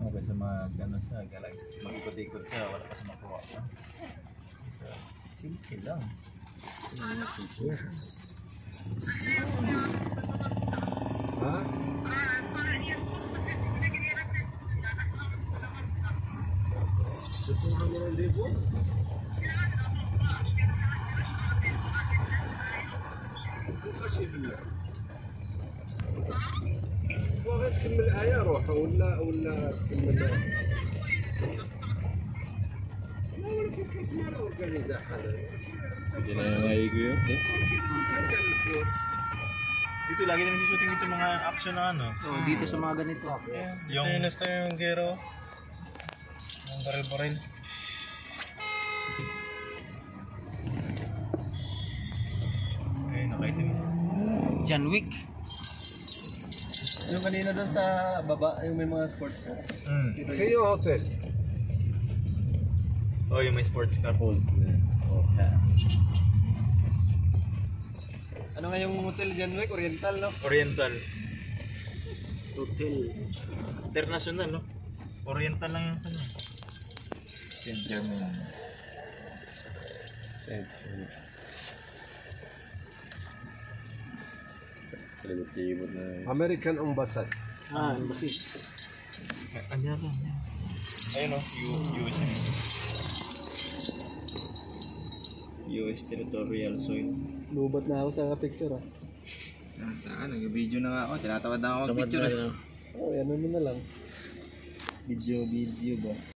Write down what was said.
Okay, sa mga gano'n siya, mag-ikot-ikot siya, wala pa siya makuha. Chill lang. Ha? Gusto mo ng libo? واخد تكمل آية روح ولا تكمل لا ولا كيف ما له أورجانيزا حدا Hindi na yung naigo yun. Dito lagi naman shooting dito mga action na ano. Oh, dito sa mga ganito. Yung nasta yung gero. Yung baril-baril. Okay, nakaitim. John Wick. Yung kanina doon sa baba, yung may mga sports car. خيو هوتيل Oh, yung may sports car. Ano nga yung hotel John Wick? Oriental, no? Oriental. Hotel. International, no? Oriental lang yung kanya. Saint Germain. Salibot-libot na. American Embassy. Ah, embassy. Anya ba? Ayun o, US. US territorial soil. Lubat na ako sa picture, ah. Nag-video na nga ako. Tinatawad na ako mag-picture. Oh, ano mo na lang. Video ba?